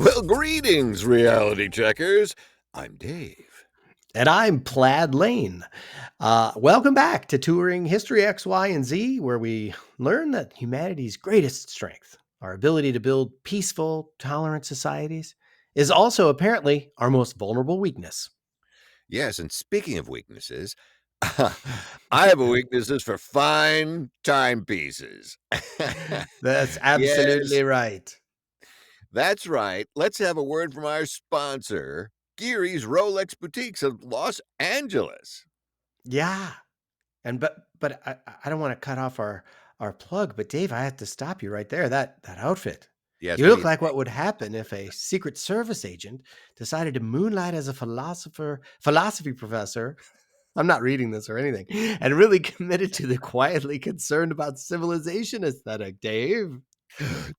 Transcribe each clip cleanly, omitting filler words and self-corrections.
Well, greetings, reality checkers. I'm Dave. And I'm Plaid Lane. Welcome back to Touring History X, Y, and Z, where we learn that humanity's greatest strength, our ability to build peaceful, tolerant societies, is also apparently our most vulnerable weakness. Yes, and speaking of weaknesses, I have a weaknesses for fine timepieces. That's Yes, absolutely right. that's right. Let's have a word from our sponsor, Geary's Rolex Boutiques of Los Angeles. Yeah. But I don't want to cut off our plug, but Dave, I have to stop you right there. That outfit. Yes, You what do look you like think? what would happen if a Secret Service agent decided to moonlight as a philosophy professor. I'm not reading this or anything, and really committed to the quietly concerned about civilization aesthetic, Dave.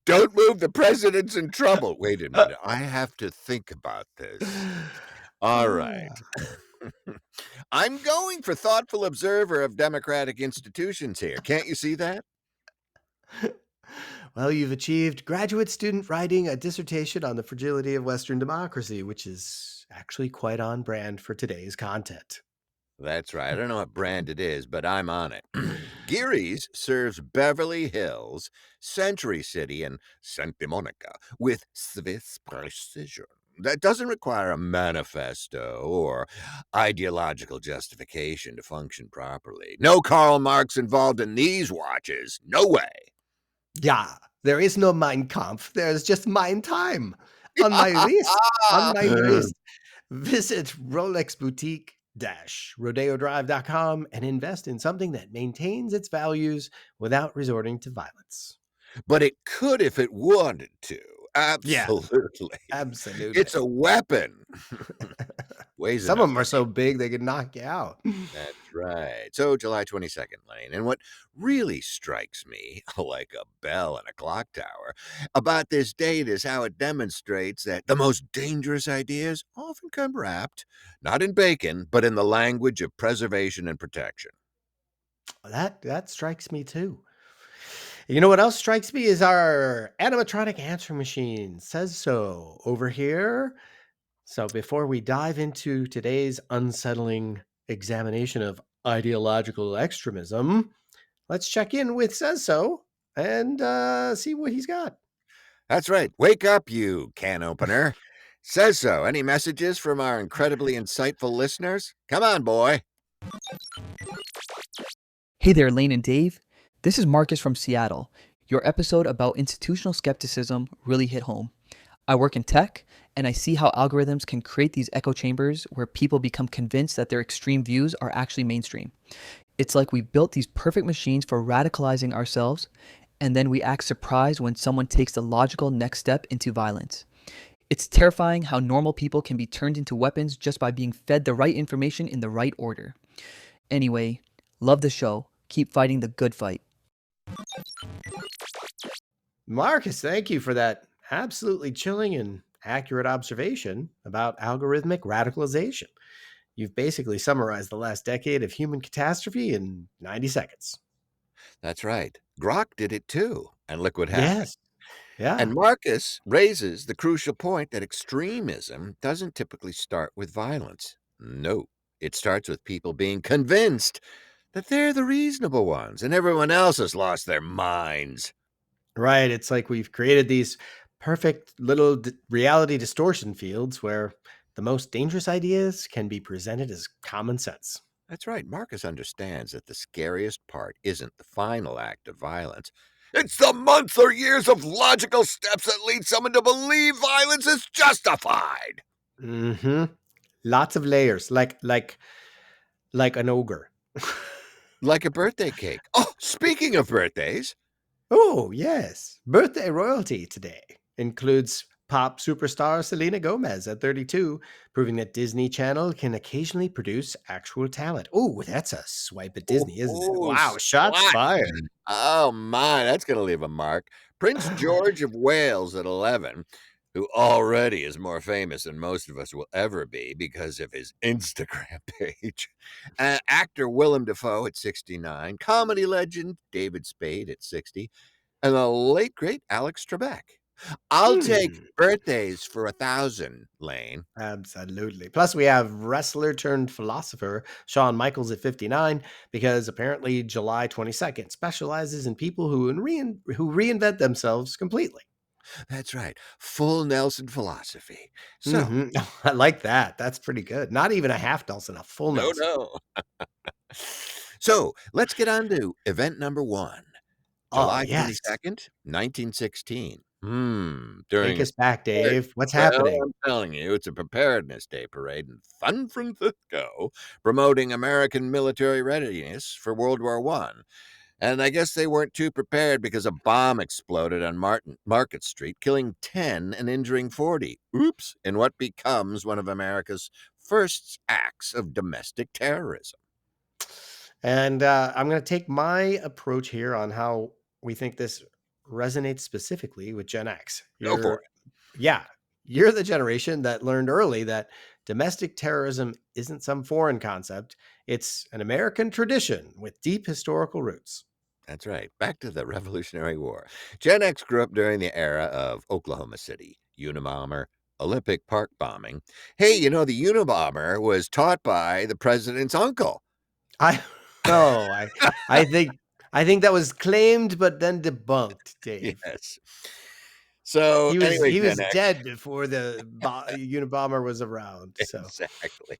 Don't move, the president's in trouble. Wait a minute. I have to think about this. All right. Ah. I'm going for thoughtful observer of democratic institutions here. Can't you see that? Well, you've achieved graduate student writing a dissertation on the fragility of Western democracy, which is actually quite on brand for today's content. That's right. I don't know what brand it is, but I'm on it. Geary's serves Beverly Hills, Century City, and Santa Monica with Swiss precision. That doesn't require a manifesto or ideological justification to function properly. No Karl Marx involved in these watches. No way. Yeah, there is no Mein Kampf. There's just Mein Time. On my list, on my list, visit Rolex Boutique rodeodrive.com and invest in something that maintains its values without resorting to violence. But it could if it wanted to. Yeah, Absolutely. It's absolutely. a weapon. Weighs Some enough of them to are so big they could knock you out. That's right. So July 22nd, Lane. And what really strikes me, like a bell in a clock tower, about this date is how it demonstrates that the most dangerous ideas often come wrapped, not in bacon, but in the language of preservation and protection. That strikes me too. You know what else strikes me is our animatronic answer machine says so over here. So, before we dive into today's unsettling examination of ideological extremism, let's check in with Says So and see what he's got. That's right. Wake up, you can opener. Says so. Any messages from our incredibly insightful listeners? Come on, boy. Hey there, Lane and Dave. This is Marcus from Seattle. Your episode about institutional skepticism really hit home. I work in tech, and I see how algorithms can create these echo chambers where people become convinced that their extreme views are actually mainstream. It's like we've built these perfect machines for radicalizing ourselves, and then we act surprised when someone takes the logical next step into violence. It's terrifying how normal people can be turned into weapons just by being fed the right information in the right order. Anyway, love the show. Keep fighting the good fight. Marcus, thank you for that absolutely chilling and accurate observation about algorithmic radicalization. You've basically summarized the last decade of human catastrophe in 90 seconds. That's right. Grok did it too. And look what happened. Yes. Yeah. And Marcus raises the crucial point that extremism doesn't typically start with violence. No, it starts with people being convinced that they're the reasonable ones and everyone else has lost their minds. Right. It's like we've created these perfect little reality distortion fields where the most dangerous ideas can be presented as common sense. That's right. Marcus understands that the scariest part isn't the final act of violence. It's the months or years of logical steps that lead someone to believe violence is justified. Hmm. Lots of layers, like an ogre. Like a birthday cake. Oh, speaking of birthdays, Oh, yes. Birthday royalty today includes pop superstar Selena Gomez at 32, proving that Disney Channel can occasionally produce actual talent. Oh, that's a swipe at Disney, isn't it? oh, Wow, shots swat. fired. Oh my, that's going to leave a mark. Prince George of Wales at 11, who already is more famous than most of us will ever be because of his Instagram page. Actor Willem Dafoe at 69, comedy legend David Spade at 60, and the late great Alex Trebek. I'll take Hmm. birthdays for 1,000, Lane. Absolutely. Plus, we have wrestler turned philosopher Shawn Michaels at 59 because apparently July 22nd specializes in people who reinvent themselves completely. That's right. Full Nelson philosophy. So, Hmm. I like that. That's pretty good. Not even a half Nelson, a full no, Nelson. no. So let's get on to event number one. Oh, July yes. 22nd, 1916. Take During a us back, prepared- Dave. What's well, happening? I'm telling you, it's a Preparedness Day parade in San Francisco promoting American military readiness for World War One. And I guess they weren't too prepared because a bomb exploded on Market Street, killing 10 and injuring 40. Oops, in what becomes one of America's first acts of domestic terrorism. And I'm going to take my approach here on how we think this resonates specifically with Gen X. Go for Yeah, you're the generation that learned early that domestic terrorism isn't some foreign concept. It's an American tradition with deep historical roots. That's right. Back to the Revolutionary War. Gen X grew up during the era of Oklahoma City, Unabomber, Olympic Park bombing. Hey, the Unabomber was taught by the president's uncle. I oh, I think I think that was claimed but then debunked, Dave. Yes. So, anyway, He Gen was X, dead before the Unabomber was around. So exactly.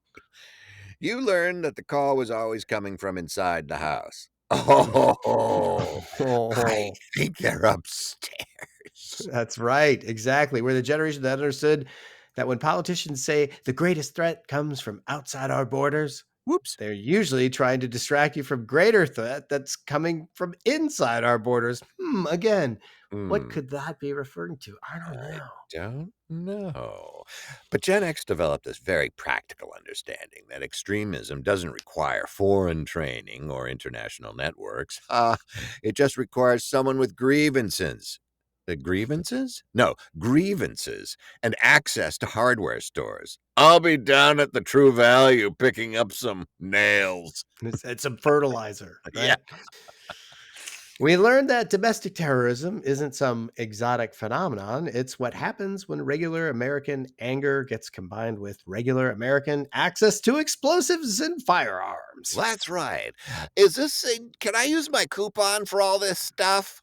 You learned that the call was always coming from inside the house. Oh, I oh, think they're upstairs. that's right. Exactly. We're the generation that understood that when politicians say the greatest threat comes from outside our borders, Whoops. they're usually trying to distract you from greater threat that's coming from inside our borders. Again, what Hmm. could that be referring to? I don't I know. don't know. But Gen X developed this very practical understanding that extremism doesn't require foreign training or international networks. It just requires someone with grievances. The grievances? No, grievances and access to hardware stores. I'll be down at the True Value picking up some nails. It's a fertilizer, Yeah, right? We learned that domestic terrorism isn't some exotic phenomenon. It's what happens when regular American anger gets combined with regular American access to explosives and firearms. that's right. Can I use my coupon for all this stuff?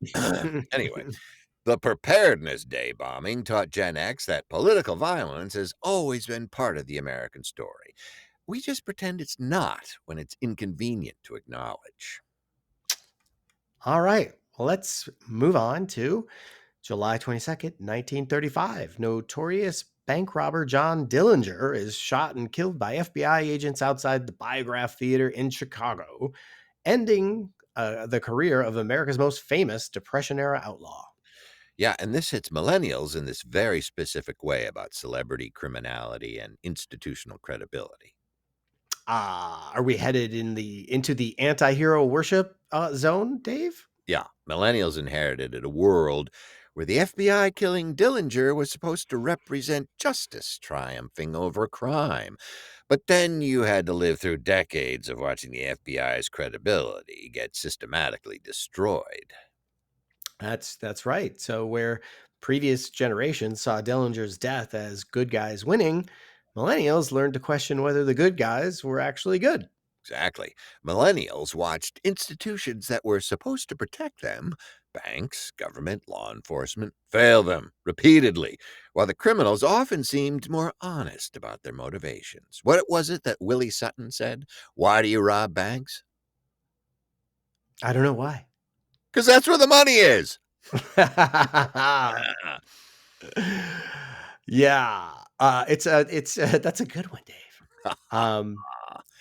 Anyway. The Preparedness Day bombing taught Gen X that political violence has always been part of the American story. We just pretend it's not when it's inconvenient to acknowledge. All right, well, let's move on to July 22nd, 1935. Notorious bank robber John Dillinger is shot and killed by FBI agents outside the Biograph Theater in Chicago, ending the career of America's most famous Depression era outlaw. Yeah, and this hits millennials in this very specific way about celebrity criminality and institutional credibility. Are we headed into the anti-hero worship zone, Dave? Yeah, millennials inherited a world where the FBI killing Dillinger was supposed to represent justice triumphing over crime. But then you had to live through decades of watching the FBI's credibility get systematically destroyed. That's right. So where previous generations saw Dillinger's death as good guys winning, millennials learned to question whether the good guys were actually good. Exactly. Millennials watched institutions that were supposed to protect them, banks, government, law enforcement, fail them repeatedly, while the criminals often seemed more honest about their motivations. What was it that Willie Sutton said? Why do you rob banks? I don't know why. Because that's where the money is. Yeah, it's that's a good one, Dave. Um,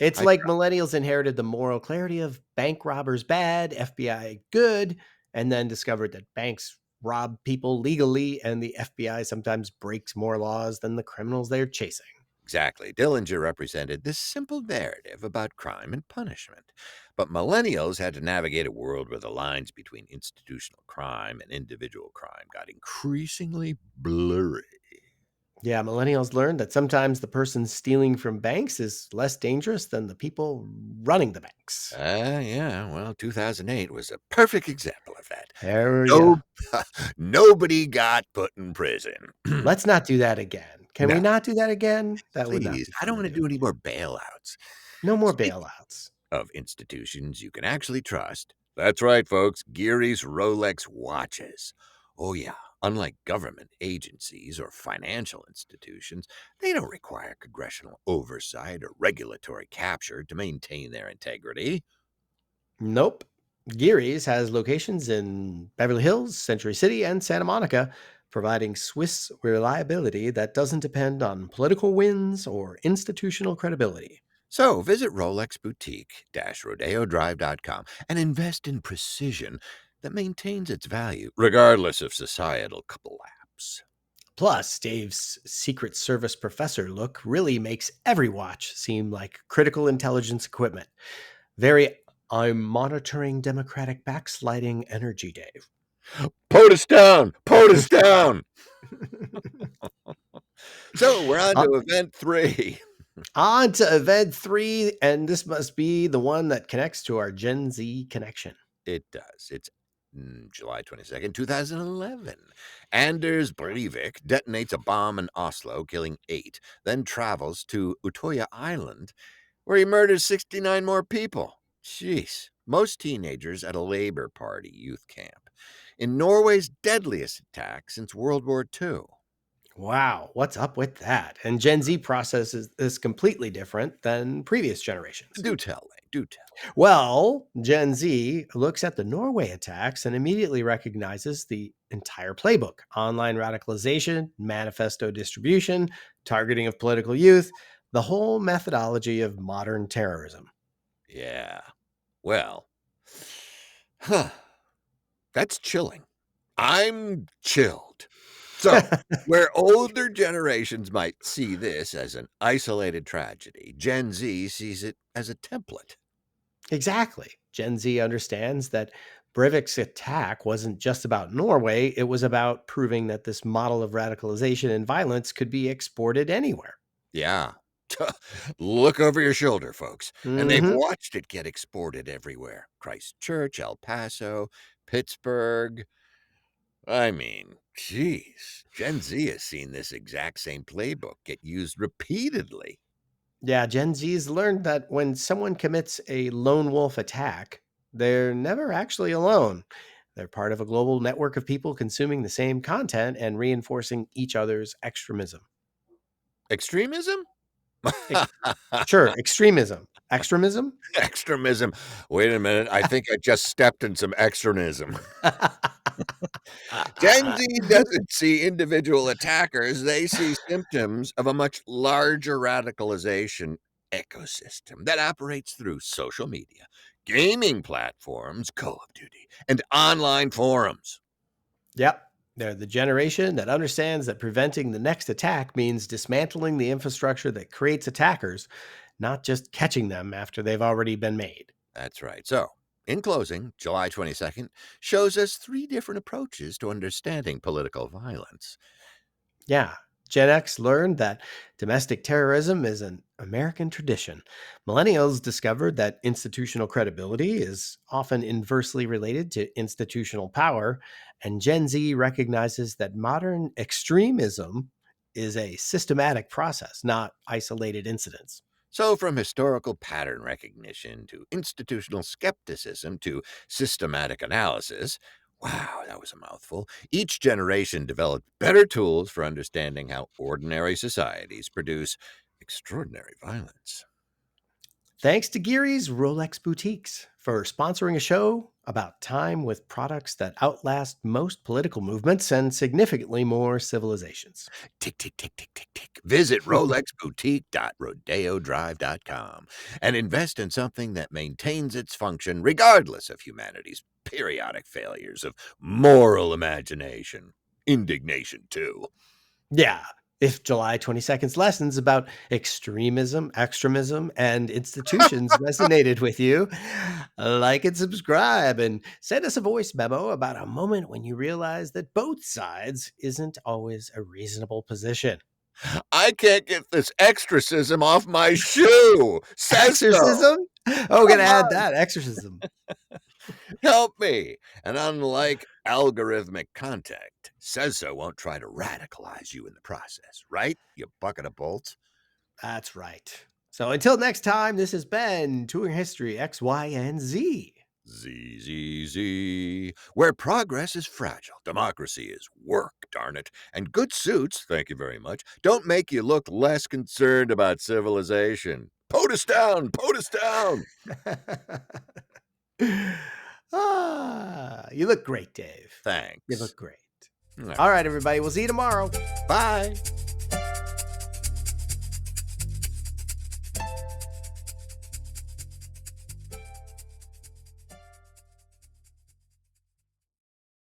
it's I like millennials inherited the moral clarity of bank robbers bad, FBI good, and then discovered that banks rob people legally, and the FBI sometimes breaks more laws than the criminals they're chasing. Exactly. Dillinger represented this simple narrative about crime and punishment. But millennials had to navigate a world where the lines between institutional crime and individual crime got increasingly blurry. Yeah, millennials learned that sometimes the person stealing from banks is less dangerous than the people running the banks. Yeah, well, 2008 was a perfect example of that. Yeah. No, nobody got put in prison. Let's not do that again. Can we No, not do that again? That would not please. be I fun don't to want to do. do any more bailouts. No more Speaking bailouts. of institutions you can actually trust, that's right, folks. Geary's Rolex watches. Oh, yeah. Unlike government agencies or financial institutions, they don't require congressional oversight or regulatory capture to maintain their integrity. Nope. Geary's has locations in Beverly Hills, Century City, and Santa Monica, providing Swiss reliability that doesn't depend on political wins or institutional credibility. So visit RolexBoutique-RodeoDrive.com and invest in precision that maintains its value, regardless of societal collapse. Plus, Dave's Secret Service professor look really makes every watch seem like critical intelligence equipment. Very, I'm monitoring Democratic backsliding energy, Dave. POTUS down! POTUS down! So we're on Uh, to event 3. On to event three, and this must be the one that connects to our Gen Z connection. It does. It's July 22nd, 2011. Anders Breivik detonates a bomb in Oslo, killing 8, then travels to Utoya Island, where he murders 69 more people. Jeez. Most teenagers at a Labour Party youth camp. In Norway's deadliest attack since World War II. Wow, what's up with that? And Gen Z processes is completely different than previous generations. Do tell, Lane. Do tell. Well, Gen Z looks at the Norway attacks and immediately recognizes the entire playbook: online radicalization, manifesto distribution, targeting of political youth, the whole methodology of modern terrorism. Yeah. Well, huh. That's chilling. I'm chilled. So, where older generations might see this as an isolated tragedy, Gen Z sees it as a template. Exactly. Gen Z understands that Breivik's attack wasn't just about Norway, it was about proving that this model of radicalization and violence could be exported anywhere. Yeah. Look over your shoulder, folks. And they've Hmm. watched it get exported everywhere. Christchurch, El Paso, Pittsburgh. I mean, geez, Gen Z has seen this exact same playbook get used repeatedly. Yeah, Gen Z's learned that when someone commits a lone wolf attack, they're never actually alone. They're part of a global network of people consuming the same content and reinforcing each other's extremism. Extremism? Ex- Sure, extremism. Extremism? Extremism. Wait a minute. I think I just stepped in some extremism. Gen Z doesn't see individual attackers, they see symptoms of a much larger radicalization ecosystem that operates through social media, gaming platforms, Call of Duty, and online forums. Yep. They're the generation that understands that preventing the next attack means dismantling the infrastructure that creates attackers, not just catching them after they've already been made. That's right. So, in closing, July 22nd shows us 3 different approaches to understanding political violence. Yeah. Gen X learned that domestic terrorism is an American tradition. Millennials discovered that institutional credibility is often inversely related to institutional power. And Gen Z recognizes that modern extremism is a systematic process, not isolated incidents. So, from historical pattern recognition to institutional skepticism to systematic analysis, wow, that was a mouthful. Each generation developed better tools for understanding how ordinary societies produce extraordinary violence. Thanks to Geary's Rolex Boutiques for sponsoring a show about time with products that outlast most political movements and significantly more civilizations. Tick, tick, tick, tick, tick, tick. Visit RolexBoutique.RodeoDrive.com and invest in something that maintains its function regardless of humanity's periodic failures of moral imagination. Indignation, too. Yeah, if July 22nd's lessons about extremism, extremism, and institutions resonated with you, like and subscribe and send us a voice memo about a moment when you realize that both sides isn't always a reasonable position. I can't get this exorcism off my shoe. Says so. Exorcism? Oh, Come gonna add on, that, exorcism. help me. And unlike algorithmic contact, Says so won't try to radicalize you in the process, right? You bucket of bolts. That's right. So until next time, this has been Touring History X, Y, and Z. Z, where progress is fragile, democracy is work, darn it. And good suits, thank you very much, don't make you look less concerned about civilization. POTUS down, POTUS down. You look great, Dave. You Thanks. look great. All All right. right, everybody. We'll see you tomorrow. Bye.